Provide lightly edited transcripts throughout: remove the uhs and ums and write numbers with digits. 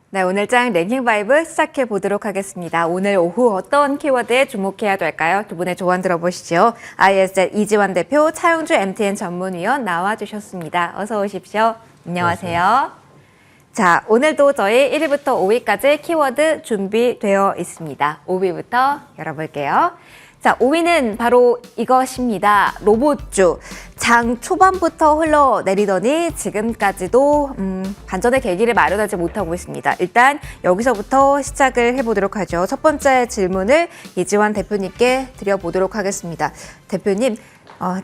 네, 오늘장 랭킹 바이브 시작해 보도록 하겠습니다. 오늘 오후 어떤 키워드에 주목해야 될까요? 두 분의 조언 들어보시죠. ISZ 이지환 대표, 차용주 MTN 전문위원 나와주셨습니다. 어서 오십시오. 안녕하세요. 자, 오늘도 저희 1위부터 5위까지 키워드 준비되어 있습니다. 5위부터 열어볼게요. 자, 5위는 바로 이것입니다. 로봇주. 장 초반부터 흘러내리더니 지금까지도 반전의 계기를 마련하지 못하고 있습니다. 일단 여기서부터 시작을 해보도록 하죠. 첫 번째 질문을 이지환 대표님께 드려보도록 하겠습니다. 대표님,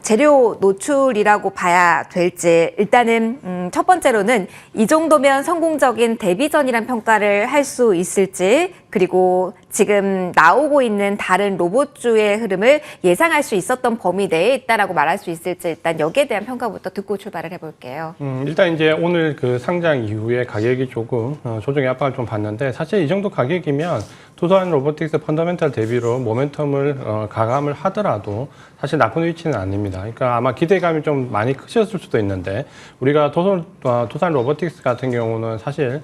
재료 노출이라고 봐야 될지 일단은 첫 번째로는 이 정도면 성공적인 데뷔전이란 평가를 할 수 있을지, 그리고 지금 나오고 있는 다른 로봇주의 흐름을 예상할 수 있었던 범위 내에 있다라고 말할 수 있을지, 일단 여기에 대한 평가부터 듣고 출발을 해볼게요. 일단 이제 오늘 그 상장 이후에 가격이 조금 조정의 압박을 좀 받는데, 사실 이 정도 가격이면 두산 로보틱스 펀더멘탈 대비로 모멘텀을 가감을 하더라도 사실 나쁜 위치는 아닙니다. 그러니까 아마 기대감이 좀 많이 크셨을 수도 있는데, 우리가 두산 로보틱스 같은 경우는 사실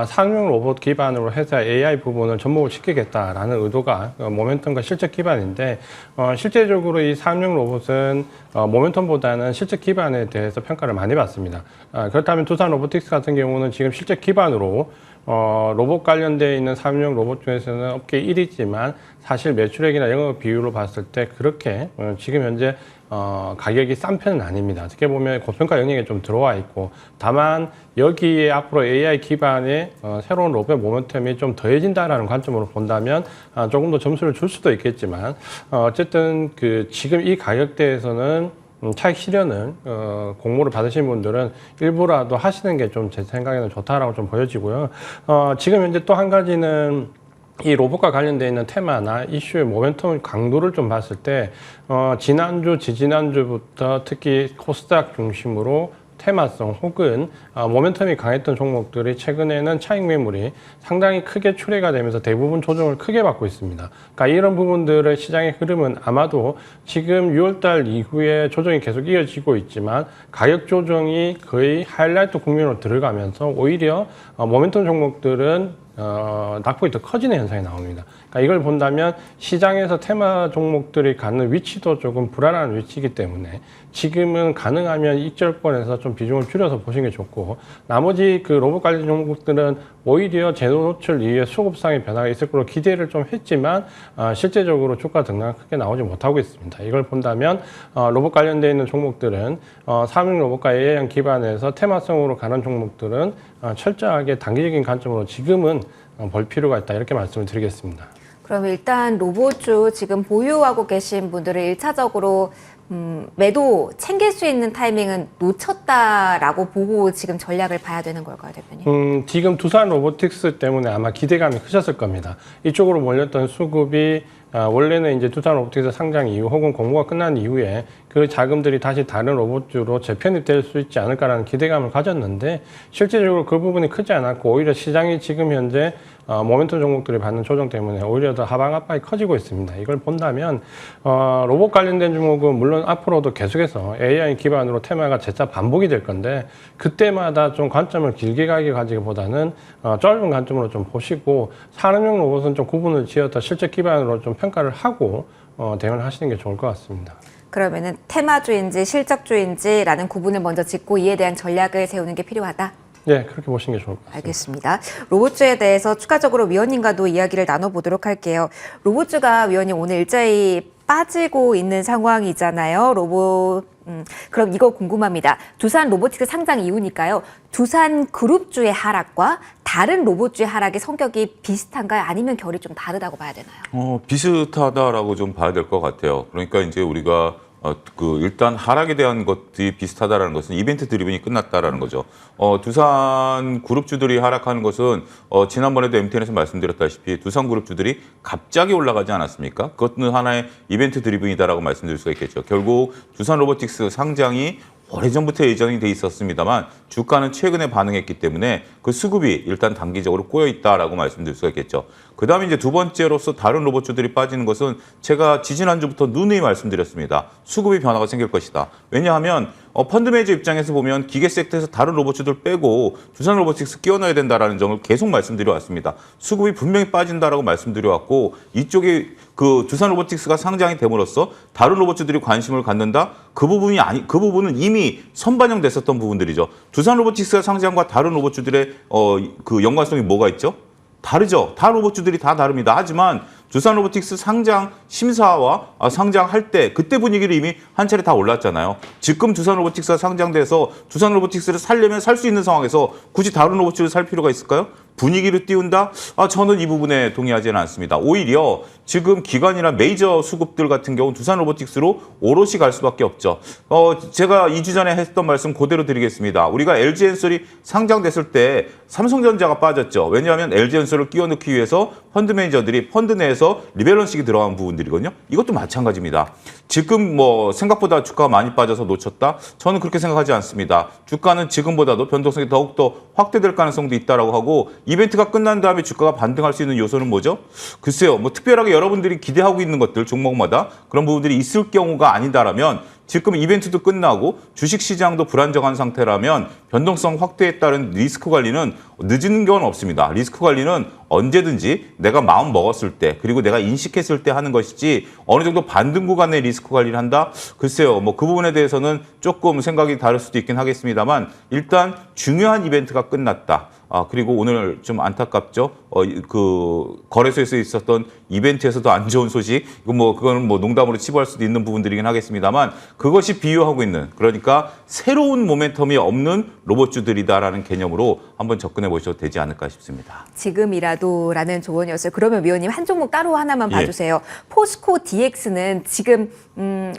상용 로봇 기반으로 해서 AI 부분을 접목을 시키겠다라는 의도가 모멘텀과 실적 기반인데, 실제적으로 이 상용 로봇은 모멘텀보다는 실적 기반에 대해서 평가를 많이 받습니다. 그렇다면 두산 로보틱스 같은 경우는 지금 실적 기반으로 로봇 관련되어 있는 상용 로봇 중에서는 업계 1위지만 사실 매출액이나 영업 비율로 봤을 때 그렇게 지금 현재 가격이 싼 편은 아닙니다. 어떻게 보면 고평가 영역에 좀 들어와 있고, 다만 여기에 앞으로 AI 기반의 새로운 로봇 모멘텀이 좀 더해진다라는 관점으로 본다면 조금 더 점수를 줄 수도 있겠지만, 어쨌든 지금 이 가격대에서는 차익 실현을 공모를 받으신 분들은 일부라도 하시는 게 좀 제 생각에는 좋다라고 좀 보여지고요. 지금 현재 또 한 가지는 이 로봇과 관련되어 있는 테마나 이슈의 모멘텀 강도를 좀 봤을 때 지난주, 지지난주부터 특히 코스닥 중심으로 테마성 혹은 모멘텀이 강했던 종목들이 최근에는 차익 매물이 상당히 크게 출회가 되면서 대부분 조정을 크게 받고 있습니다. 그러니까 이런 부분들의 시장의 흐름은 아마도 지금 6월달 이후에 조정이 계속 이어지고 있지만 가격 조정이 거의 하이라이트 국면으로 들어가면서 오히려 모멘텀 종목들은 낙폭이 더 커지는 현상이 나옵니다. 그러니까 이걸 본다면 시장에서 테마 종목들이 갖는 위치도 조금 불안한 위치이기 때문에 지금은 가능하면 익절권에서 좀 비중을 줄여서 보시는 게 좋고, 나머지 그 로봇 관련 종목들은 오히려 제도 노출 이후에 수급상의 변화가 있을 거로 기대를 좀 했지만 실제적으로 주가 등락이 크게 나오지 못하고 있습니다. 이걸 본다면 로봇 관련되어 있는 종목들은 삼용 로봇과 AI형 기반에서 테마성으로 가는 종목들은 철저하게 단기적인 관점으로 지금은 볼 필요가 있다, 이렇게 말씀을 드리겠습니다. 그럼 일단 로봇주 지금 보유하고 계신 분들을 1차적으로 매도 챙길 수 있는 타이밍은 놓쳤다라고 보고 지금 전략을 봐야 되는 걸까요, 대표님? 지금 두산 로보틱스 때문에 아마 기대감이 크셨을 겁니다. 이쪽으로 몰렸던 수급이 원래는 이제 두산 로보틱스 상장 이후 혹은 공모가 끝난 이후에 그 자금들이 다시 다른 로봇주로 재편입될 수 있지 않을까라는 기대감을 가졌는데, 실제적으로 그 부분이 크지 않았고 오히려 시장이 지금 현재 모멘텀 종목들이 받는 조정 때문에 오히려 더 하방 압박이 커지고 있습니다. 이걸 본다면 로봇 관련된 종목은 물론 앞으로도 계속해서 AI 기반으로 테마가 재차 반복이 될 건데, 그때마다 좀 관점을 길게 가기보다는 짧은 관점으로 좀 보시고 산업용 로봇은 좀 구분을 지어서 실적 기반으로 좀 평가를 하고 대응을 하시는 게 좋을 것 같습니다. 그러면은 테마주인지 실적주인지라는 구분을 먼저 짓고 이에 대한 전략을 세우는 게 필요하다? 네, 그렇게 보시는 게 좋을 것 같습니다. 알겠습니다. 로봇주에 대해서 추가적으로 위원님과도 이야기를 나눠보도록 할게요. 로봇주가 위원님 오늘 일자리 빠지고 있는 상황이잖아요. 그럼 이거 궁금합니다. 두산 로보틱스 상장 이후니까요. 두산 그룹주의 하락과 다른 로봇주의 하락의 성격이 비슷한가요? 아니면 결이 좀 다르다고 봐야 되나요? 비슷하다라고 좀 봐야 될 것 같아요. 그러니까 이제 우리가 일단 하락에 대한 것들이 비슷하다라는 것은 이벤트 드리븐이 끝났다라는 거죠. 두산 그룹주들이 하락하는 것은 지난번에도 MTN에서 말씀드렸다시피 두산 그룹주들이 갑자기 올라가지 않았습니까? 그것은 하나의 이벤트 드리븐이다라고 말씀드릴 수가 있겠죠. 결국 두산 로보틱스 상장이 오래전부터 예정이 돼 있었습니다만 주가는 최근에 반응했기 때문에 그 수급이 일단 단기적으로 꼬여 있다라고 말씀드릴 수가 있겠죠. 그다음에 이제 두 번째로서 다른 로봇주들이 빠지는 것은 제가 지지난주부터 누누이 말씀드렸습니다. 수급이 변화가 생길 것이다. 왜냐하면 펀드 매니저 입장에서 보면 기계 섹터에서 다른 로봇주들 빼고 두산 로보틱스 끼워 넣어야 된다라는 점을 계속 말씀드려 왔습니다. 수급이 분명히 빠진다라고 말씀드려 왔고 이쪽에 그 두산 로보틱스가 상장이 됨으로써 다른 로봇주들이 관심을 갖는다. 그 부분은 이미 선반영됐었던 부분들이죠. 두산 로보틱스가 상장과 다른 로봇주들의 그 연관성이 뭐가 있죠? 다르죠. 다 로봇주들이 다 다릅니다. 하지만 두산 로보틱스 상장 심사와 상장할 때 그때 분위기를 이미 한 차례 다 올랐잖아요. 지금 두산 로보틱스가 상장돼서 두산 로보틱스를 살려면 살 수 있는 상황에서 굳이 다른 로봇주를 살 필요가 있을까요? 분위기를 띄운다? 저는 이 부분에 동의하지는 않습니다. 오히려 지금 기관이나 메이저 수급들 같은 경우는 두산 로보틱스로 오롯이 갈 수밖에 없죠. 제가 2주 전에 했던 말씀 그대로 드리겠습니다. 우리가 LG엔솔이 상장됐을 때 삼성전자가 빠졌죠. 왜냐하면 LG엔솔을 끼워 넣기 위해서 펀드 매니저들이 펀드 내에서 리밸런싱이 들어간 부분들이거든요. 이것도 마찬가지입니다. 지금 뭐 생각보다 주가가 많이 빠져서 놓쳤다? 저는 그렇게 생각하지 않습니다. 주가는 지금보다도 변동성이 더욱더 확대될 가능성도 있다라고 하고 이벤트가 끝난 다음에 주가가 반등할 수 있는 요소는 뭐죠? 글쎄요. 뭐 특별하게 여러분들이 기대하고 있는 것들 종목마다 그런 부분들이 있을 경우가 아니다라면 지금 이벤트도 끝나고 주식시장도 불안정한 상태라면 변동성 확대에 따른 리스크 관리는 늦은 건 없습니다. 리스크 관리는 언제든지 내가 마음 먹었을 때 그리고 내가 인식했을 때 하는 것이지 어느 정도 반등 구간의 리스크 관리를 한다? 글쎄요. 뭐 그 부분에 대해서는 조금 생각이 다를 수도 있긴 하겠습니다만 일단 중요한 이벤트가 끝났다. 그리고 오늘 좀 안타깝죠. 그 거래소에서 있었던 이벤트에서도 안 좋은 소식. 그거는 뭐 농담으로 치부할 수도 있는 부분들이긴 하겠습니다만 그것이 비유하고 있는 그러니까 새로운 모멘텀이 없는 로봇주들이다라는 개념으로 한번 접근해 보셔도 되지 않을까 싶습니다. 지금이라도라는 조언이었어요. 그러면 위원님 한 종목 따로 하나만 봐주세요. 포스코 DX는 지금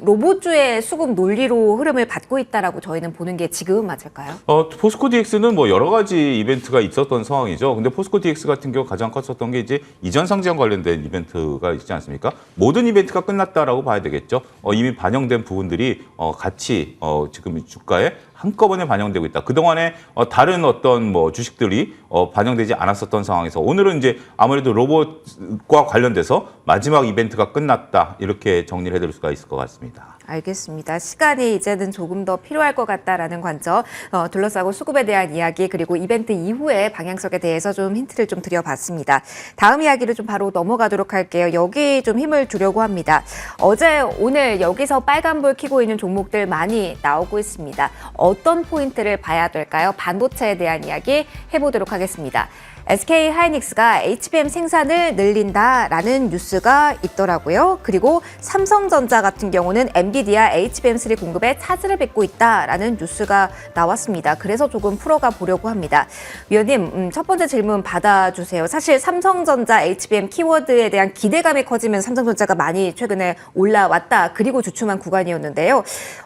로봇주의 수급 논리로 흐름을 받고 있다라고 저희는 보는 게 지금은 맞을까요? 포스코 DX는 뭐 여러 가지 이벤트가 있었던 상황이죠. 근데 포스코 DX 같은 경우 가장 컸었던 게 이제 이전 상장 관련된 이벤트가 있지 않습니까? 모든 이벤트가 끝났다라고 봐야 되겠죠. 이미 반영된 부분들이 같이 지금 주가에 한꺼번에 반영되고 있다. 그동안에 다른 어떤 뭐 주식들이 반영되지 않았었던 상황에서 오늘은 이제 아무래도 로봇과 관련돼서 마지막 이벤트가 끝났다. 이렇게 정리를 해드릴 수가 있을 것 같습니다. 알겠습니다. 시간이 이제는 조금 더 필요할 것 같다라는 관점 둘러싸고 수급에 대한 이야기 그리고 이벤트 이후의 방향성에 대해서 좀 힌트를 좀 드려봤습니다. 다음 이야기를 좀 바로 넘어가도록 할게요. 여기 좀 힘을 주려고 합니다. 어제 오늘 여기서 빨간불 켜고 있는 종목들 많이 나오고 있습니다. 어떤 포인트를 봐야 될까요? 반도체에 대한 이야기 해보도록 하겠습니다. SK 하이닉스가 HBM 생산을 늘린다라는 뉴스가 있더라고요. 그리고 삼성전자 같은 경우는 엔비디아 HBM3 공급에 차질을 빚고 있다라는 뉴스가 나왔습니다. 그래서 조금 풀어가 보려고 합니다. 위원님, 첫 번째 질문 받아주세요. 사실 삼성전자 HBM 키워드에 대한 기대감이 커지면 삼성전자가 많이 최근에 올라왔다. 그리고 주춤한 구간이었는데요.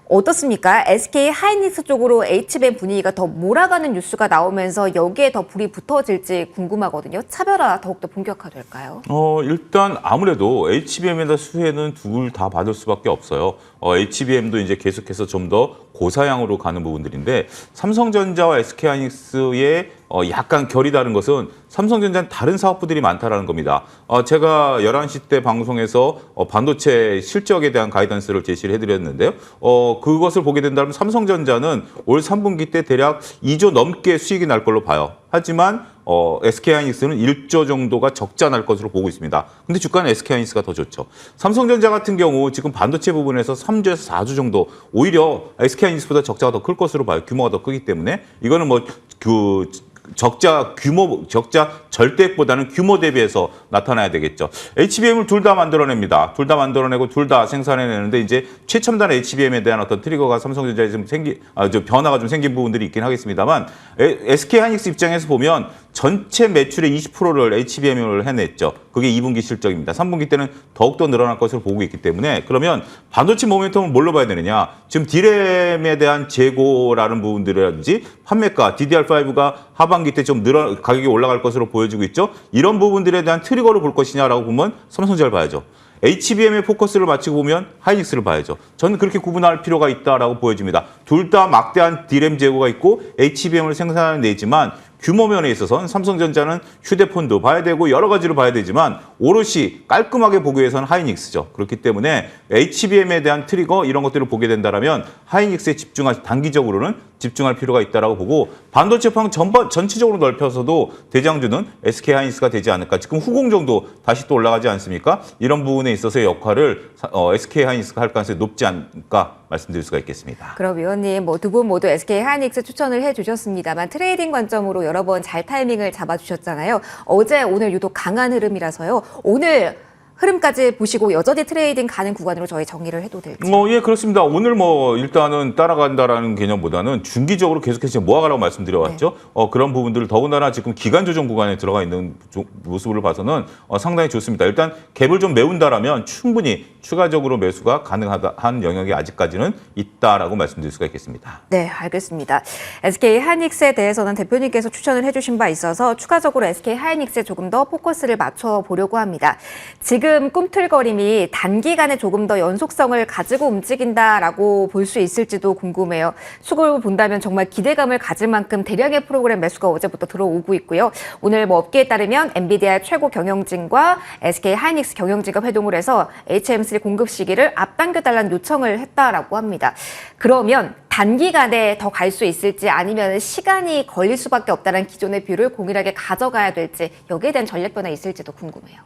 어떻습니까? SK 하이닉스 쪽으로 HBM 분위기가 더 몰아가는 뉴스가 나오면서 여기에 더 불이 붙어질지 궁금하거든요. 차별화 더욱더 본격화될까요? 일단 아무래도 HBM에다 수혜는 둘 다 받을 수밖에 없어요. HBM도 이제 계속해서 좀 더 고사양으로 가는 부분들인데 삼성전자와 SK하이닉스의 약간 결이 다른 것은 삼성전자는 다른 사업부들이 많다라는 겁니다. 제가 11시 때 방송에서 반도체 실적에 대한 가이던스를 제시를 해드렸는데요. 그것을 보게 된다면 삼성전자는 올 3분기 때 대략 2조 넘게 수익이 날 걸로 봐요. 하지만 SK하이닉스는 1조 정도가 적자 날 것으로 보고 있습니다. 근데 주가는 SK하이닉스가 더 좋죠. 삼성전자 같은 경우 지금 반도체 부분에서 3조에서 4조 정도 오히려 SK하이닉스보다 적자가 더 클 것으로 봐요. 규모가 더 크기 때문에 이거는 뭐 적자 절대보다는 규모 대비해서 나타나야 되겠죠. HBM을 둘 다 만들어냅니다. 둘 다 만들어내고 둘 다 생산해내는데 이제 최첨단 HBM에 대한 어떤 트리거가 삼성전자에 좀 변화가 좀 생긴 부분들이 있긴 하겠습니다만 SK하이닉스 입장에서 보면 전체 매출의 20%를 HBM을 해냈죠. 그게 2분기 실적입니다. 3분기 때는 더욱더 늘어날 것으로 보고 있기 때문에 그러면 반도체 모멘텀을 뭘로 봐야 되느냐. 지금 D램에 대한 재고라는 부분들이라든지 판매가, DDR5가 하반기 때 좀 가격이 올라갈 것으로 보여지고 있죠. 이런 부분들에 대한 트리거를 볼 것이냐라고 보면 삼성전자를 봐야죠. HBM에 포커스를 맞추고 보면 하이닉스를 봐야죠. 저는 그렇게 구분할 필요가 있다라고 보여집니다. 둘 다 막대한 D램 재고가 있고 HBM을 생산해내지만 규모 면에 있어서는 삼성전자는 휴대폰도 봐야 되고 여러 가지로 봐야 되지만 오롯이 깔끔하게 보기 위해서는 하이닉스죠. 그렇기 때문에 HBM에 대한 트리거 이런 것들을 보게 된다면 하이닉스에 단기적으로는 집중할 필요가 있다라고 보고 반도체판 전체적으로 넓혀서도 대장주는 SK 하이닉스가 되지 않을까. 지금 후공정도 다시 또 올라가지 않습니까? 이런 부분에 있어서의 역할을 SK 하이닉스가 할 가능성이 높지 않을까 말씀드릴 수가 있겠습니다. 그럼 위원님 두 분 모두 SK 하이닉스 추천을 해주셨습니다만 트레이딩 관점으로 여러 번 잘 타이밍을 잡아주셨잖아요. 어제 오늘 유독 강한 흐름이라서요. 오늘 흐름까지 보시고 여전히 트레이딩 가는 구간으로 저희 정리를 해도 될지. 예, 그렇습니다. 오늘 일단은 따라간다라는 개념보다는 중기적으로 계속해서 모아가라고 말씀드려왔죠. 네. 그런 부분들을 더군다나 지금 기간 조정 구간에 들어가 있는 모습을 봐서는 상당히 좋습니다. 일단 갭을 좀 메운다라면 충분히 추가적으로 매수가 가능한 영역이 아직까지는 있다라고 말씀드릴 수가 있겠습니다. 네, 알겠습니다. SK 하이닉스에 대해서는 대표님께서 추천을 해주신 바 있어서 추가적으로 SK 하이닉스에 조금 더 포커스를 맞춰보려고 합니다. 지금 꿈틀거림이 단기간에 조금 더 연속성을 가지고 움직인다라고 볼 수 있을지도 궁금해요. 수급을 본다면 정말 기대감을 가질 만큼 대량의 프로그램 매수가 어제부터 들어오고 있고요. 오늘 업계에 따르면 엔비디아 최고 경영진과 SK 하이닉스 경영진과 회동을 해서 HM3 공급 시기를 앞당겨달라는 요청을 했다라고 합니다. 그러면 단기간에 더 갈 수 있을지 아니면 시간이 걸릴 수밖에 없다는 기존의 뷰를 공일하게 가져가야 될지 여기에 대한 전략 변화 있을지도 궁금해요.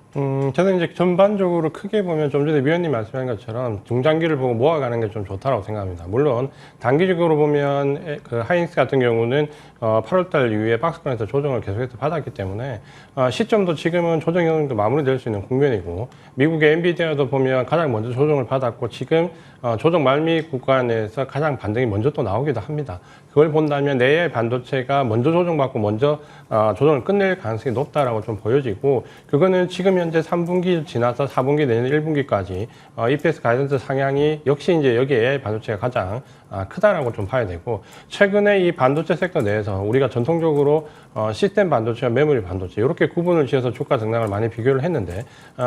저는 이제 전반적으로 크게 보면 좀 전에 위원님 말씀하신 것처럼 중장기를 보고 모아가는 게 좀 좋다고 생각합니다. 물론 단기적으로 보면 그 하이닉스 같은 경우는 8월달 이후에 박스권에서 조정을 계속해서 받았기 때문에 시점도 지금은 조정 영역도 마무리될 수 있는 국면이고 미국의 엔비디아도 보면 가장 먼저 조정을 받았고 지금 조정 말미 구간에서 가장 반등이 먼저 또 나오기도 합니다. 그걸 본다면 AI 반도체가 먼저 조정받고 먼저 조정을 끝낼 가능성이 높다라고 좀 보여지고 그거는 지금 현재 3분기 지나서 4분기 내년 1분기까지 EPS 가이던스 상향이 역시 이제 여기 AI 반도체가 가장 크다라고 좀 봐야 되고 최근에 이 반도체 섹터 내에서 우리가 전통적으로 시스템 반도체와 메모리 반도체 이렇게 구분을 지어서 주가 등락을 많이 비교를 했는데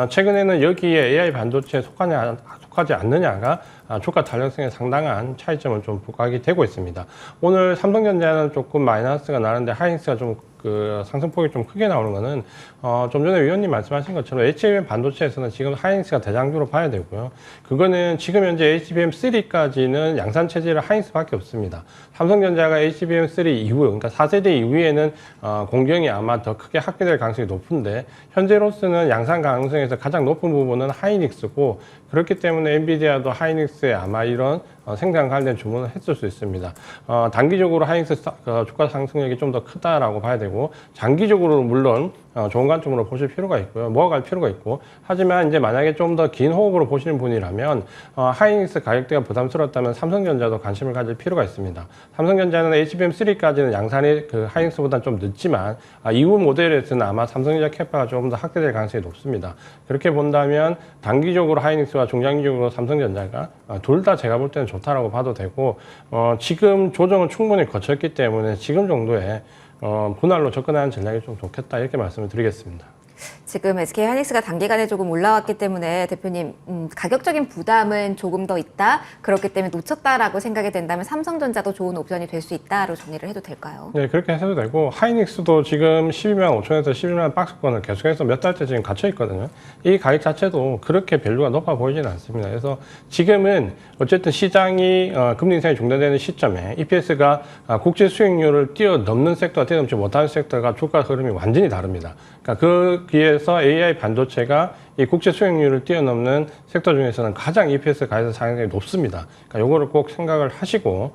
최근에는 여기에 AI 반도체에 속하지 않느냐가 주가 탄력성에 상당한 차이점을 좀 부각이 되고 있습니다. 오늘 삼성전자는 조금 마이너스가 나는데 하이닉스가 좀 그 상승폭이 좀 크게 나오는 거는 좀 전에 위원님 말씀하신 것처럼 HBM 반도체에서는 지금 하이닉스가 대장주로 봐야 되고요. 그거는 지금 현재 HBM3까지는 양산 체제를 하이닉스밖에 없습니다. 삼성전자가 HBM3 이후, 그러니까 4세대 이후에는 공정이 아마 더 크게 확대될 가능성이 높은데 현재로서는 양산 가능성에서 가장 높은 부분은 하이닉스고 그렇기 때문에 엔비디아도 하이닉스에 아마 이런 생산 관련 주문을 했을 수 있습니다. 단기적으로 하이닉스 주가 상승력이 좀 더 크다라고 봐야 되고 장기적으로 물론 좋은 관점으로 보실 필요가 있고요. 모아갈 필요가 있고 하지만 이제 만약에 좀 더 긴 호흡으로 보시는 분이라면 하이닉스 가격대가 부담스럽다면 삼성전자도 관심을 가질 필요가 있습니다. 삼성전자는 HBM3까지는 양산이 그 하이닉스보다는 좀 늦지만 이후 모델에서는 아마 삼성전자 캐파가 조금 더 확대될 가능성이 높습니다. 그렇게 본다면 단기적으로 하이닉스와 중장기적으로 삼성전자가 둘 다 제가 볼 때는 좋다라고 봐도 되고 지금 조정은 충분히 거쳤기 때문에 지금 정도의 분할로 접근하는 전략이 좀 좋겠다 이렇게 말씀을 드리겠습니다. 지금 SK 하이닉스가 단기간에 조금 올라왔기 때문에 대표님 가격적인 부담은 조금 더 있다. 그렇기 때문에 놓쳤다라고 생각이 된다면 삼성전자도 좋은 옵션이 될 수 있다로 정리를 해도 될까요? 네, 그렇게 해도 되고 하이닉스도 지금 12만 5천에서 11만 박스권을 계속해서 몇 달째 지금 갇혀 있거든요. 이 가격 자체도 그렇게 밸류가 높아 보이지는 않습니다. 그래서 지금은 어쨌든 시장이 금리 인상이 중단되는 시점에 EPS가 국제 수익률을 뛰어넘는 섹터와 뛰어넘지 못하는 섹터가 주가 흐름이 완전히 다릅니다. 그러니까 거기에서 AI 반도체가 이 국제 수익률을 뛰어넘는 섹터 중에서는 가장 EPS 가이드 상향이 높습니다. 그러니까 이거를 꼭 생각을 하시고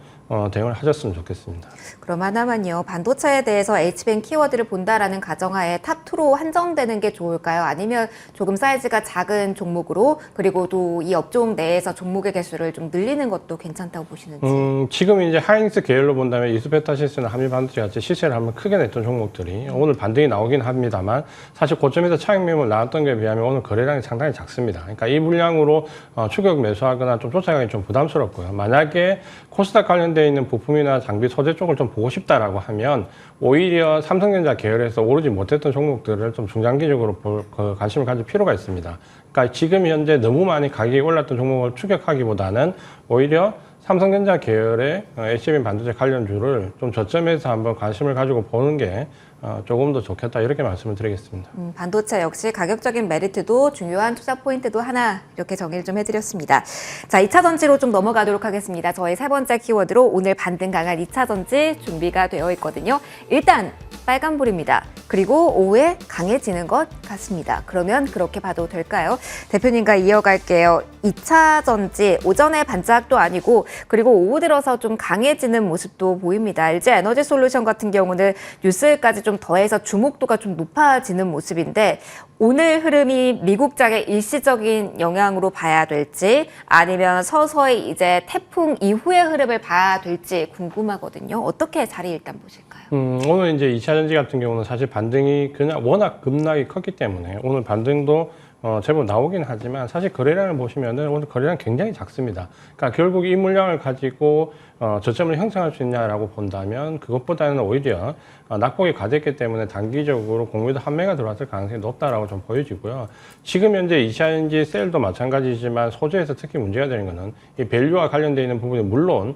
대응을 하셨으면 좋겠습니다. 그럼 하나만요. 반도체에 대해서 HBM 키워드를 본다라는 가정하에 탑2로 한정되는 게 좋을까요? 아니면 조금 사이즈가 작은 종목으로 그리고 또 이 업종 내에서 종목의 개수를 좀 늘리는 것도 괜찮다고 보시는지? 지금 이제 하이닉스 계열로 본다면 이수베타시스나 한미반도체 같이 시세를 한번 크게 냈던 종목들이 오늘 반등이 나오긴 합니다만 사실 고점에서 차익 매물 나왔던 게 비하면 오늘 거래량이 상당히 작습니다. 그러니까 이 물량으로 추격 매수하거나 좀 쫓아가기 좀 부담스럽고요. 만약에 코스닥 관련되어 있는 부품이나 장비 소재 쪽을 좀 보고 싶다라고 하면 오히려 삼성전자 계열에서 오르지 못했던 종목들을 좀 중장기적으로 관심을 가질 필요가 있습니다. 그러니까 지금 현재 너무 많이 가격이 올랐던 종목을 추격하기보다는 오히려 삼성전자 계열의 HBM 반도체 관련주를 좀 저점에서 한번 관심을 가지고 보는 게 조금 더 좋겠다 이렇게 말씀을 드리겠습니다. 반도체 역시 가격적인 메리트도 중요한 투자 포인트도 하나 이렇게 정의를 좀 해드렸습니다. 자, 2차 전지로 좀 넘어가도록 하겠습니다. 저희 세 번째 키워드로 오늘 반등 강한 2차 전지 준비가 되어 있거든요. 일단 빨간불입니다. 그리고 오후에 강해지는 것 같습니다. 그러면 그렇게 봐도 될까요? 대표님과 이어갈게요. 2차 전지 오전에 반짝도 아니고 그리고 오후 들어서 좀 강해지는 모습도 보입니다. LG 에너지 솔루션 같은 경우는 뉴스까지 좀 더해서 주목도가 좀 높아지는 모습인데 오늘 흐름이 미국장의 일시적인 영향으로 봐야 될지 아니면 서서히 이제 태풍 이후의 흐름을 봐야 될지 궁금하거든요. 어떻게 자리 일단 보실까요? 오늘 이제 2차 전지 같은 경우는 사실 반등이 그냥 워낙 급락이 컸기 때문에 오늘 반등도 제법 나오긴 하지만 사실 거래량을 보시면은 오늘 거래량 굉장히 작습니다. 그러니까 결국 이 물량을 가지고 저점을 형성할 수 있냐라고 본다면 그것보다는 오히려 낙폭이 과됐기 때문에 단기적으로 공매도 한매가 들어왔을 가능성이 높다라고 좀 보여지고요. 지금 현재 2차 전지 셀도 마찬가지지만 소재에서 특히 문제가 되는 것은 이 밸류와 관련되어 있는 부분이 물론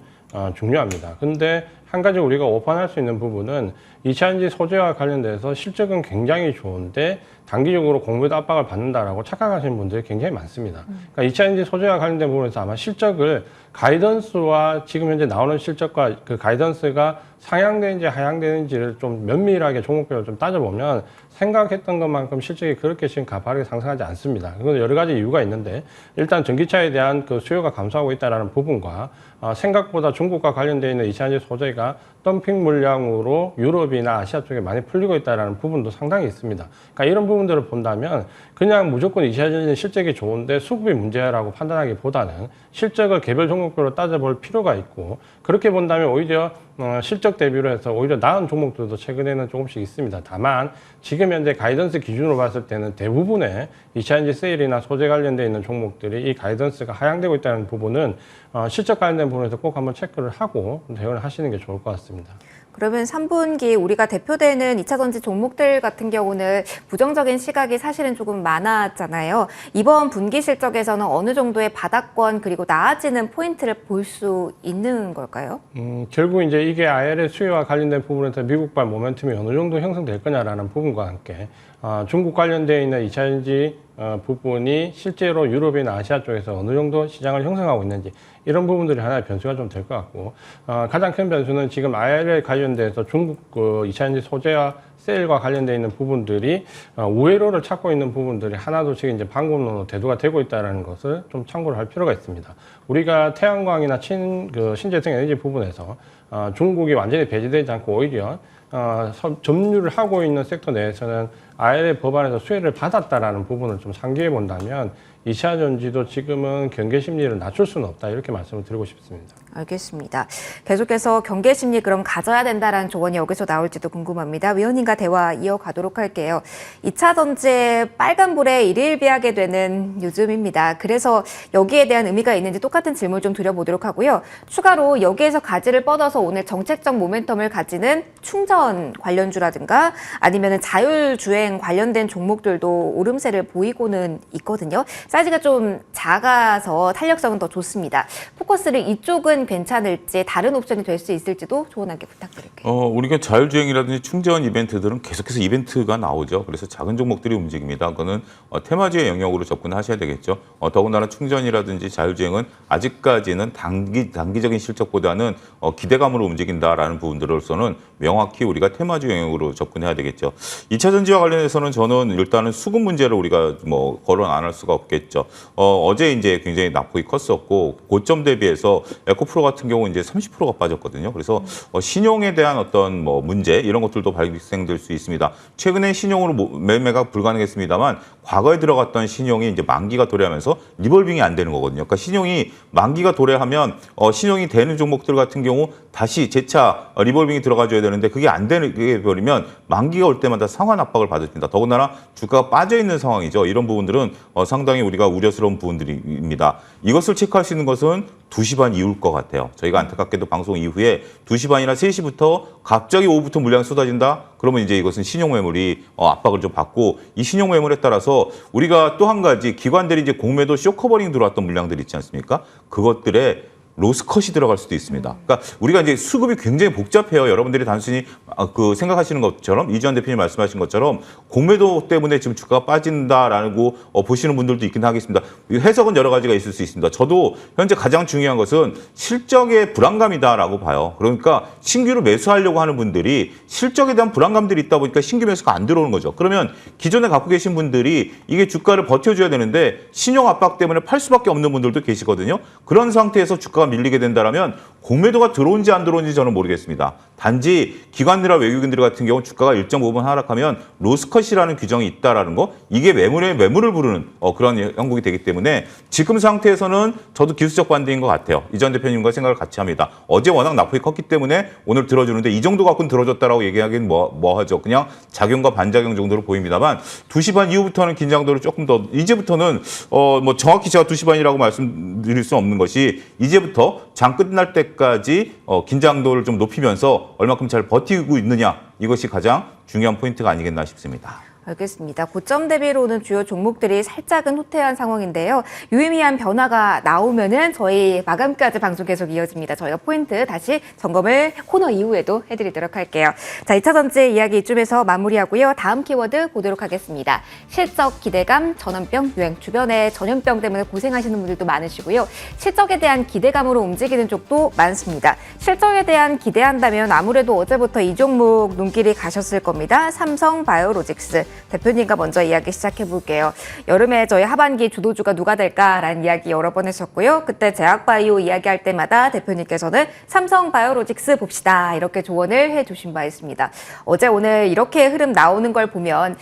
중요합니다. 근데 한 가지 우리가 오판할 수 있는 부분은 2차 전지 소재와 관련돼서 실적은 굉장히 좋은데 단기적으로 공매도 압박을 받는다라고 착각하시는 분들이 굉장히 많습니다. 그러니까 2차 전지 소재와 관련된 부분에서 아마 실적을 가이던스와 지금 현재 나오는 실적과 그 가이던스가 상향되는지 하향되는지를 좀 면밀하게 종목별로 좀 따져보면 생각했던 것만큼 실적이 그렇게 지금 가파르게 상승하지 않습니다. 그건 여러 가지 이유가 있는데 일단 전기차에 대한 그 수요가 감소하고 있다는 부분과 생각보다 중국과 관련되어 있는 2차 전지 소재가 덤핑 물량으로 유럽이나 아시아 쪽에 많이 풀리고 있다는 부분도 상당히 있습니다. 그러니까 이런 부분들을 본다면 그냥 무조건 2차 전지는 실적이 좋은데 수급이 문제라고 판단하기보다는 실적을 개별 종목별로 따져볼 필요가 있고 그렇게 본다면 오히려 실적 대비로 해서 오히려 나은 종목들도 최근에는 조금씩 있습니다. 다만 지금 현재 가이던스 기준으로 봤을 때는 대부분의 2차 전지 세일이나 소재 관련되어 있는 종목들이 이 가이던스가 하향되고 있다는 부분은 실적 관련된 부분에서 꼭 한번 체크를 하고 대응을 하시는 게 좋을 것 같습니다. 그러면 3분기 우리가 대표되는 2차 전지 종목들 같은 경우는 부정적인 시각이 사실은 조금 많았잖아요. 이번 분기 실적에서는 어느 정도의 바닥권 그리고 나아지는 포인트를 볼 수 있는 걸까요? 결국 이제 이게 IR의 수요와 관련된 부분에서 미국발 모멘텀이 어느 정도 형성될 거냐라는 부분과 함께 중국 관련되어 있는 2차 전지 부분이 실제로 유럽이나 아시아 쪽에서 어느 정도 시장을 형성하고 있는지 이런 부분들이 하나의 변수가 좀 될 것 같고 가장 큰 변수는 지금 IR에 관련돼서 중국 2차 전지 소재와 세일과 관련되어 있는 부분들이 우회로를 찾고 있는 부분들이 하나둘씩 이제 방법론으로 대두가 되고 있다는 것을 좀 참고를 할 필요가 있습니다. 우리가 태양광이나 신재생 에너지 부분에서 중국이 완전히 배제되지 않고 오히려 점유를 하고 있는 섹터 내에서는 IRA 법안에서 수혜를 받았다라는 부분을 좀 상기해 본다면 2차 전지도 지금은 경계 심리를 낮출 수는 없다 이렇게 말씀을 드리고 싶습니다. 알겠습니다. 계속해서 경계 심리 그럼 가져야 된다라는 조언이 여기서 나올지도 궁금합니다. 위원님과 대화 이어가도록 할게요. 2차 전지의 빨간불에 일일비하게 되는 요즘입니다. 그래서 여기에 대한 의미가 있는지 똑같은 질문 좀 드려보도록 하고요. 추가로 여기에서 가지를 뻗어서 오늘 정책적 모멘텀을 가지는 충전 관련주라든가 아니면 자율주행 관련된 종목들도 오름세를 보이고는 있거든요. 사이즈가 좀 작아서 탄력성은 더 좋습니다. 포커스를 이쪽은 괜찮을지 다른 옵션이 될 수 있을지도 조언 함께 부탁드릴게요. 우리가 자율주행이라든지 충전 이벤트들은 계속해서 이벤트가 나오죠. 그래서 작은 종목들이 움직입니다. 그거는 테마주의 영역으로 접근하셔야 되겠죠. 더군다나 충전이라든지 자율주행은 아직까지는 단기적인 실적보다는 기대감으로 움직인다라는 부분들로서는 명확히 우리가 테마주 영역으로 접근해야 되겠죠. 2차 전지와 관련해서는 저는 일단은 수급 문제를 우리가 거론 안 할 수가 없겠죠. 어제 이제 굉장히 낙폭이 컸었고 고점 대비해서 에코프로 같은 경우 이제 30%가 빠졌거든요. 그래서 신용에 대한 어떤 문제 이런 것들도 발생될 수 있습니다. 최근에 신용으로 매매가 불가능했습니다만 과거에 들어갔던 신용이 이제 만기가 도래하면서 리볼빙이 안 되는 거거든요. 그러니까 신용이 만기가 도래하면 신용이 되는 종목들 같은 경우 다시 재차 리볼빙이 들어가줘야 되는데 그게 안 되게 버리면 만기가 올 때마다 상환 압박을 받습니다. 더군다나 주가가 빠져 있는 상황이죠. 이런 부분들은 상당히 우리가 우려스러운 부분들입니다. 이것을 체크할 수 있는 것은 2시 반 이후일 것 같아요. 저희가 안타깝게도 방송 이후에 2시 반이나 3시부터 갑자기 오후부터 물량이 쏟아진다? 그러면 이제 이것은 신용매물이 압박을 좀 받고 이 신용매물에 따라서 우리가 또 한 가지 기관들이 이제 공매도 쇼커버링 들어왔던 물량들이 있지 않습니까? 그것들의 로스컷이 들어갈 수도 있습니다. 그러니까 우리가 이제 수급이 굉장히 복잡해요. 여러분들이 단순히 그 생각하시는 것처럼 이주환 대표님 말씀하신 것처럼 공매도 때문에 지금 주가가 빠진다라고 보시는 분들도 있긴 하겠습니다. 해석은 여러 가지가 있을 수 있습니다. 저도 현재 가장 중요한 것은 실적의 불안감이다라고 봐요. 그러니까 신규로 매수하려고 하는 분들이 실적에 대한 불안감들이 있다 보니까 신규 매수가 안 들어오는 거죠. 그러면 기존에 갖고 계신 분들이 이게 주가를 버텨줘야 되는데 신용 압박 때문에 팔 수밖에 없는 분들도 계시거든요. 그런 상태에서 주가가 밀리게 된다면 공매도가 들어온지 안 들어온지 저는 모르겠습니다. 단지 기관이나 외국인들 같은 경우 주가가 일정 부분 하락하면 로스컷이라는 규정이 있다라는 거, 이게 매물을 부르는 그런 형국이 되기 때문에 지금 상태에서는 저도 기술적 반등인 것 같아요. 이전 대표님과 생각을 같이 합니다. 어제 워낙 낙폭이 컸기 때문에 오늘 들어주는데 이 정도 갖고는 들어줬다라고 얘기하기는 뭐하죠. 그냥 작용과 반작용 정도로 보입니다만 2시 반 이후부터는 긴장도를 조금 더, 이제부터는 뭐 정확히 제가 2시 반이라고 말씀드릴 수는 없는 것이 이제부터 장 끝날 때까지 긴장도를 좀 높이면서 얼마큼 잘 버티고 있느냐, 이것이 가장 중요한 포인트가 아니겠나 싶습니다. 알겠습니다. 고점 대비로는 주요 종목들이 살짝은 후퇴한 상황인데요. 유의미한 변화가 나오면은 저희 마감까지 방송 계속 이어집니다. 저희가 포인트 다시 점검을 코너 이후에도 해드리도록 할게요. 자, 2차 전지 이야기 이쯤에서 마무리하고요. 다음 키워드 보도록 하겠습니다. 실적 기대감, 전염병 유행. 주변에 전염병 때문에 고생하시는 분들도 많으시고요. 실적에 대한 기대감으로 움직이는 쪽도 많습니다. 실적에 대한 기대한다면 아무래도 어제부터 이 종목 눈길이 가셨을 겁니다. 삼성바이오로직스. 대표님과 먼저 이야기 시작해 볼게요. 여름에 저희 하반기 주도주가 누가 될까라는 이야기 여러 번 했었고요. 그때 제약바이오 이야기할 때마다 대표님께서는 삼성바이오로직스 봅시다, 이렇게 조언을 해주신 바 있습니다. 어제 오늘 이렇게 흐름 나오는 걸 보면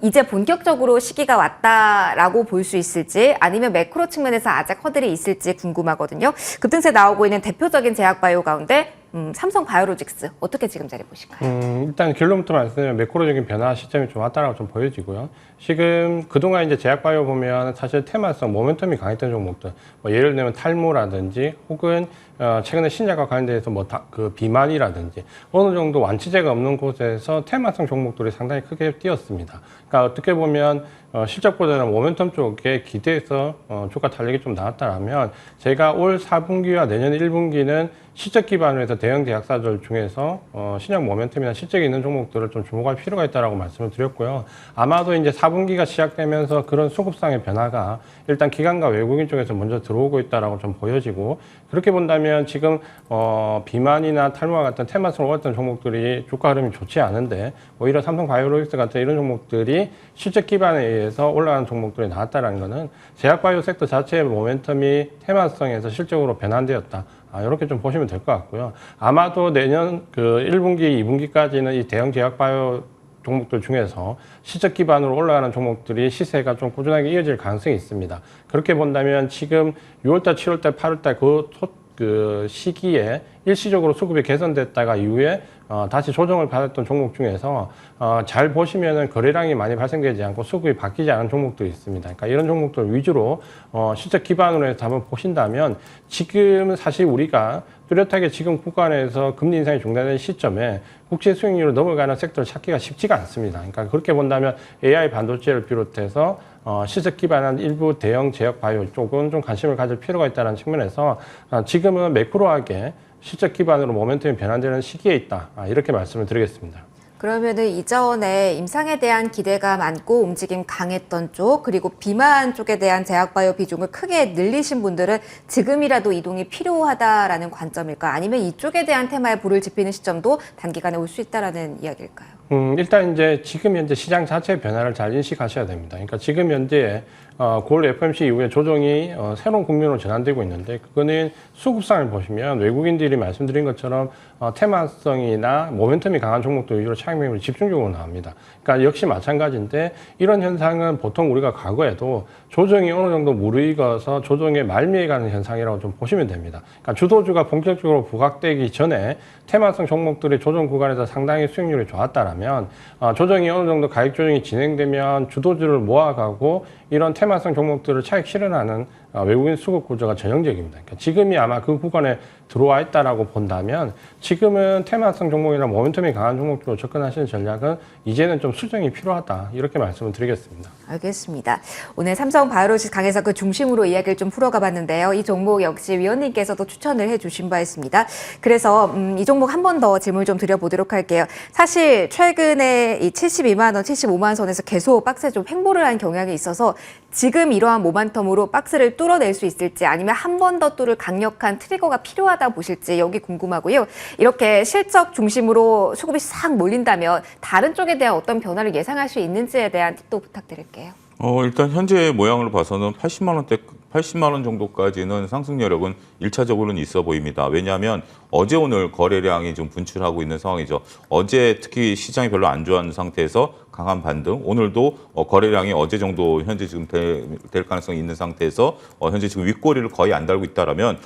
이제 본격적으로 시기가 왔다라고 볼 수 있을지, 아니면 매크로 측면에서 아직 허들이 있을지 궁금하거든요. 급등세 나오고 있는 대표적인 제약바이오 가운데 삼성바이오로직스 어떻게 지금 자리 보실까요? 일단 결론부터 말씀드리면 매크로적인 변화 시점이 좀 왔다라고 좀 보여지고요. 지금 그동안 이제 제약바이오 보면 사실 테마성, 모멘텀이 강했던 종목들, 뭐 예를 들면 탈모라든지 혹은 최근에 신약과 관련돼서 그 비만이라든지 어느 정도 완치제가 없는 곳에서 테마성 종목들이 상당히 크게 뛰었습니다. 그러니까 어떻게 보면 실적보다는 모멘텀 쪽에 기대해서 주가 탄력이 좀 나왔다라면, 제가 올 4분기와 내년 1분기는 실적 기반으로 해서 대형 제약사들 중에서 신약 모멘텀이나 실적이 있는 종목들을 좀 주목할 필요가 있다라고 말씀을 드렸고요. 아마도 이제 4분기가 시작되면서 그런 수급상의 변화가 일단 기관과 외국인 쪽에서 먼저 들어오고 있다라고 좀 보여지고, 그렇게 본다면 지금 비만이나 탈모와 같은 테마성으로 올랐던 종목들이 주가 흐름이 좋지 않은데, 오히려 삼성바이오로직스 같은 이런 종목들이 실적 기반에 의해서 올라가는 종목들이 나왔다는 것은 제약바이오 섹터 자체의 모멘텀이 테마성에서 실적으로 변환되었다, 이렇게 좀 보시면 될 것 같고요. 아마도 내년 그 1분기, 2분기까지는 이 대형 제약바이오 종목들 중에서 실적 기반으로 올라가는 종목들이 시세가 좀 꾸준하게 이어질 가능성이 있습니다. 그렇게 본다면 지금 6월달, 7월달, 8월달 그 시기에 일시적으로 수급이 개선됐다가 이후에 다시 조정을 받았던 종목 중에서 잘 보시면은 거래량이 많이 발생되지 않고 수급이 바뀌지 않은 종목들이 있습니다. 그러니까 이런 종목들 위주로 실적 기반으로 해서 한번 보신다면, 지금 사실 우리가 뚜렷하게 지금 국간에서 금리 인상이 중단된 시점에 국채 수익률을 넘어가는 섹터를 찾기가 쉽지가 않습니다. 그러니까 그렇게 본다면 AI 반도체를 비롯해서 실적 기반한 일부 대형 제약 바이오 쪽은 좀 관심을 가질 필요가 있다는 측면에서 지금은 매크로하게 실적 기반으로 모멘텀이 변환되는 시기에 있다, 이렇게 말씀을 드리겠습니다. 그러면은 이전에 임상에 대한 기대가 많고 움직임 강했던 쪽, 그리고 비만 쪽에 대한 제약바이오 비중을 크게 늘리신 분들은 지금이라도 이동이 필요하다라는 관점일까요? 아니면 이쪽에 대한 테마에 불을 지피는 시점도 단기간에 올 수 있다라는 이야기일까요? 일단 이제 지금 현재 시장 자체의 변화를 잘 인식하셔야 됩니다. 그러니까 지금 현재 9월 FOMC 이후에 조정이 새로운 국면으로 전환되고 있는데, 그거는 수급상을 보시면 외국인들이 말씀드린 것처럼 테마성이나 모멘텀이 강한 종목들 위주로 차익 매물이 집중적으로 나옵니다. 그러니까 역시 마찬가지인데, 이런 현상은 보통 우리가 과거에도 조정이 어느 정도 무르익어서 조정의 말미에 가는 현상이라고 좀 보시면 됩니다. 그러니까 주도주가 본격적으로 부각되기 전에 테마성 종목들의 조정 구간에서 상당히 수익률이 좋았다라면, 조정이 어느 정도 가격 조정이 진행되면 주도주를 모아가고 이런 테마성 종목들을 차익 실현하는 외국인 수급 구조가 전형적입니다. 그러니까 지금이 아마 그 구간에 들어와 있다라고 본다면 지금은 테마성 종목이나 모멘텀이 강한 종목으로 접근하시는 전략은 이제는 좀 수정이 필요하다 이렇게 말씀을 드리겠습니다. 알겠습니다. 오늘 삼성 바이오로직 강에서 그 중심으로 이야기를 좀 풀어가 봤는데요. 이 종목 역시 위원님께서도 추천을 해주신 바 있습니다. 그래서 이 종목 한 번 더 질문 좀 드려보도록 할게요. 사실 최근에 이 72만 원, 75만 선에서 계속 박스에 좀 횡보를 한 경향이 있어서 지금 이러한 모멘텀으로 박스를 뚫어낼 수 있을지 아니면 한 번 더 뚫을 강력한 트리거가 필요하다 보실지 여기 궁금하고요. 이렇게 실적 중심으로 수급이 싹 몰린다면 다른 쪽에 대한 어떤 변화를 예상할 수 있는지에 대한 팁도 부탁드릴게요. 일단 현재 모양을 봐서는 80만 원 정도까지는 상승 여력은 1차적으로는 있어 보입니다. 왜냐하면 어제 오늘 거래량이 좀 분출하고 있는 상황이죠. 어제 특히 시장이 별로 안 좋아하는 상태에서 강한 반등, 오늘도 거래량이 어제 정도 현재 지금 될 가능성이 있는 상태에서 현재 지금 윗꼬리를 거의 안 달고 있다라면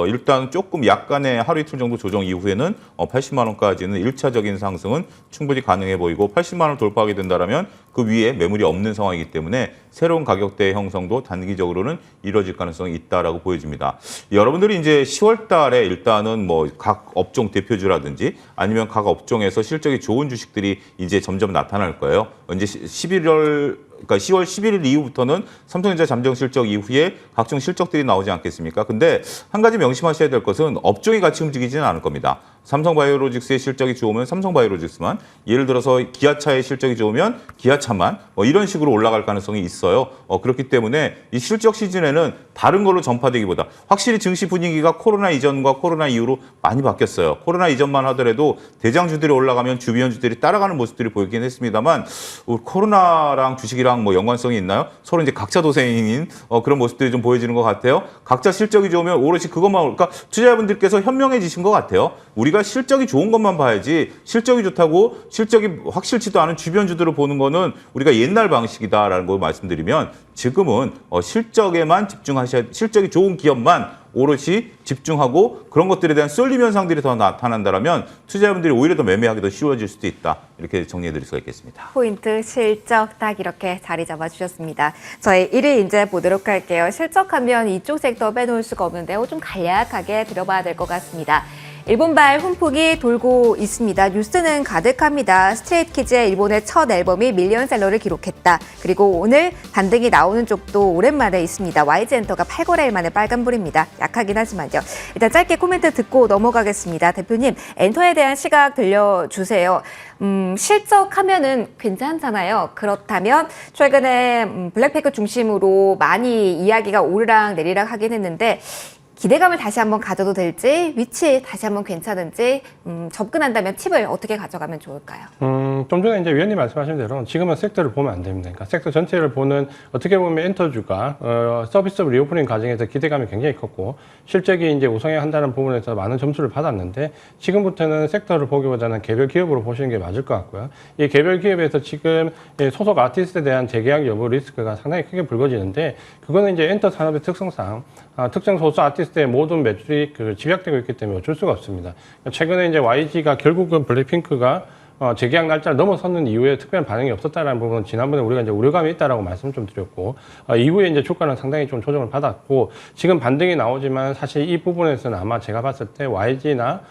일단 조금 약간의 하루 이틀 정도 조정 이후에는 80만 원까지는 1차적인 상승은 충분히 가능해 보이고 80만 원 돌파하게 된다라면 그 위에 매물이 없는 상황이기 때문에 새로운 가격대 형성도 단기적으로는 이루어질 가능성이 있다라고 보여집니다. 여러분들이 이제 10월 달에 일단은 뭐 각 업종 대표주라든지 아니면 각 업종에서 실적이 좋은 주식들이 이제 점점 나타날 거예요. 이제 10월 11일 이후부터는 삼성전자 잠정 실적 이후에 각종 실적들이 나오지 않겠습니까? 근데 한 가지 명심하셔야 될 것은 업종이 같이 움직이지는 않을 겁니다. 삼성바이오로직스의 실적이 좋으면 삼성바이오로직스만, 예를 들어서 기아차의 실적이 좋으면 기아차만 이런 식으로 올라갈 가능성이 있어요. 그렇기 때문에 이 실적 시즌에는 다른 걸로 전파되기보다 확실히 증시 분위기가 코로나 이전과 코로나 이후로 많이 바뀌었어요. 코로나 이전만 하더라도 대장주들이 올라가면 주변주들이 따라가는 모습들이 보이긴 했습니다만 코로나랑 주식이랑 뭐 연관성이 있나요? 서로 이제 각자 도생인 그런 모습들이 좀 보여지는 것 같아요. 각자 실적이 좋으면 오롯이 그것만, 그러니까 투자자분들께서 현명해지신 것 같아요. 우리가 실적이 좋은 것만 봐야지 실적이 좋다고 실적이 확실치도 않은 주변주들을 보는 거는 우리가 옛날 방식이다라는 걸 말씀드리면 지금은 실적에만 집중하셔야, 실적이 좋은 기업만 오롯이 집중하고 그런 것들에 대한 쏠림 현상들이 더 나타난다면 투자자분들이 오히려 더 매매하기 더 쉬워질 수도 있다. 이렇게 정리해 드릴 수가 있겠습니다. 포인트, 실적 딱 이렇게 자리 잡아주셨습니다. 저희 1위 이제 보도록 할게요. 실적하면 이쪽 섹터 빼놓을 수가 없는데요. 좀 간략하게 들어봐야 될 것 같습니다. 일본발 훈풍이 돌고 있습니다. 뉴스는 가득합니다. 스트레이트키즈의 일본의 첫 앨범이 밀리언셀러를 기록했다. 그리고 오늘 반등이 나오는 쪽도 오랜만에 있습니다. YG엔터가 8거래일 만에 빨간불입니다. 약하긴 하지만요. 일단 짧게 코멘트 듣고 넘어가겠습니다. 대표님, 엔터에 대한 시각 들려주세요. 실적하면은 괜찮잖아요. 그렇다면 최근에 블랙팩 중심으로 많이 이야기가 오르락 내리락 하긴 했는데 기대감을 다시 한번 가져도 될지, 위치 다시 한번 괜찮은지, 접근한다면 팁을 어떻게 가져가면 좋을까요? 좀 전에 이제 위원님 말씀하신 대로 지금은 섹터를 보면 안 됩니다. 그러니까 섹터 전체를 보는, 어떻게 보면 엔터주가 서비스 리오프닝 과정에서 기대감이 굉장히 컸고 실적이 이제 우상향한다는 부분에서 많은 점수를 받았는데 지금부터는 섹터를 보기보다는 개별 기업으로 보시는 게 맞을 것 같고요. 이 개별 기업에서 지금 소속 아티스트에 대한 재계약 여부 리스크가 상당히 크게 불거지는데 그거는 이제 엔터 산업의 특성상 특정 소수 아티스트의 모든 매출이 집약되고 있기 때문에 어쩔 수가 없습니다. 최근에 이제 YG가 결국은 블랙핑크가 재계약 날짜를 넘어섰는 이후에 특별한 반응이 없었다는 부분은 지난번에 우리가 이제 우려감이 있다라고 말씀 좀 드렸고 이후에 이제 주가는 상당히 좀 조정을 받았고 지금 반등이 나오지만 사실 이 부분에서는 아마 제가 봤을 때 YG나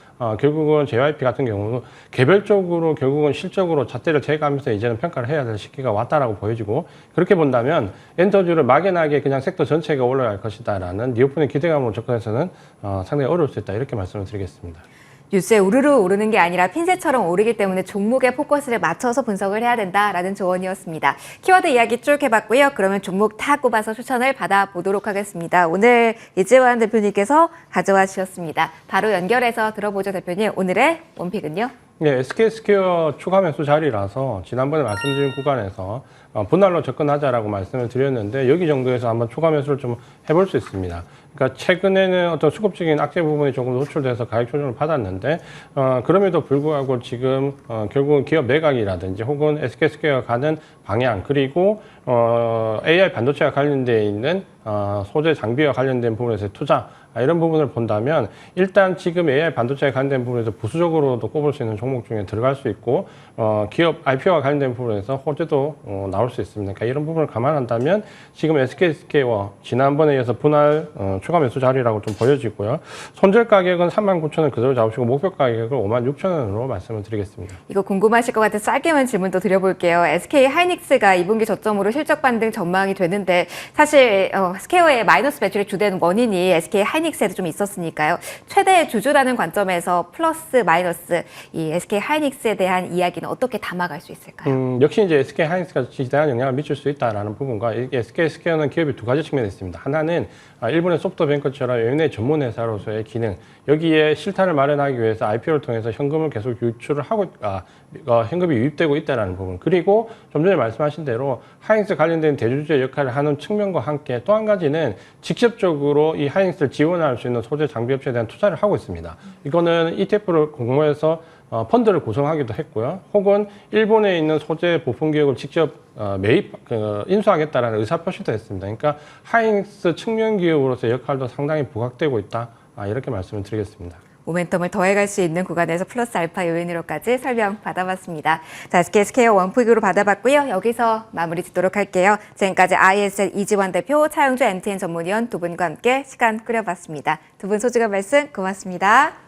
결국은 JYP 같은 경우는 개별적으로 결국은 실적으로 잣대를 재가면서 이제는 평가를 해야 될 시기가 왔다라고 보여지고 그렇게 본다면 엔터주를 막연하게 그냥 섹터 전체가 올라갈 것이다라는 리오프닝 기대감으로 접근해서는 상당히 어려울 수 있다 이렇게 말씀을 드리겠습니다. 뉴스에 우르르 오르는 게 아니라 핀셋처럼 오르기 때문에 종목에 포커스를 맞춰서 분석을 해야 된다라는 조언이었습니다. 키워드 이야기 쭉 해봤고요. 그러면 종목 다 꼽아서 추천을 받아보도록 하겠습니다. 오늘 이재환 대표님께서 가져와 주셨습니다. 바로 연결해서 들어보죠, 대표님. 오늘의 원픽은요? 네, SK스퀘어 추가 매수 자리라서 지난번에 말씀드린 구간에서 분할로 접근하자라고 말씀을 드렸는데 여기 정도에서 한번 추가 매수를 좀 해볼 수 있습니다. 그러니까 최근에는 어떤 수급적인 악재 부분이 조금 노출돼서 가격 조정을 받았는데 그럼에도 불구하고 지금 결국은 기업 매각이라든지 혹은 SK스퀘어가 가는 방향 그리고 AI 반도체와 관련되어 있는 소재 장비와 관련된 부분에서의 투자 이런 부분을 본다면 일단 지금 AI 반도체에 관련된 부분에서 부수적으로도 꼽을 수 있는 종목 중에 들어갈 수 있고 기업 IPO와 관련된 부분에서 호재도 나올 수 있습니다. 그러니까 이런 부분을 감안한다면 지금 SK스퀘어 지난번에 이어서 분할 추가 매수 자리라고 좀 보여지고요. 손절 가격은 39,000원 그대로 잡으시고 목표 가격을 56,000원으로 말씀을 드리겠습니다. 이거 궁금하실 것 같아서 짧게만 질문도 드려볼게요. SK 하이닉스가 2분기 저점으로 실적 반등 전망이 되는데 사실 스퀘어의 마이너스 매출의 주된 원인이 SK 하이닉스에도 좀 있었으니까요. 최대 주주라는 관점에서 플러스 마이너스 이 SK 하이닉스에 대한 이야기는 어떻게 담아갈 수 있을까요? 역시 이제 SK 하이닉스가 지대한 영향을 미칠 수 있다라는 부분과 SK 스퀘어는 기업이 두 가지 측면이 있습니다. 하나는 일본의 소프트뱅크처럼 M&A 전문 회사로서의 기능, 여기에 실탄을 마련하기 위해서 IPO를 통해서 현금을 계속 유출을 하고 현금이 유입되고 있다는 부분. 그리고 좀 전에 말씀하신 대로 하이닉스 관련된 대주주의 역할을 하는 측면과 함께 또 한 가지는 직접적으로 이 하이닉스를 지원할 수 있는 소재 장비 업체에 대한 투자를 하고 있습니다. 이거는 ETF를 공모해서 펀드를 구성하기도 했고요. 혹은 일본에 있는 소재 부품 기업을 직접 인수하겠다라는 의사표시도 했습니다. 그러니까 하이닉스 측면 기업으로서의 역할도 상당히 부각되고 있다. 이렇게 말씀을 드리겠습니다. 모멘텀을 더해갈 수 있는 구간에서 플러스 알파 요인으로까지 설명 받아봤습니다. 자, SK 스퀘어 원픽으로 받아봤고요. 여기서 마무리 짓도록 할게요. 지금까지 ISL 이지원 대표, 차영주 MTN 전문위원 두 분과 함께 시간 꾸려봤습니다. 두 분 소중한 말씀 고맙습니다.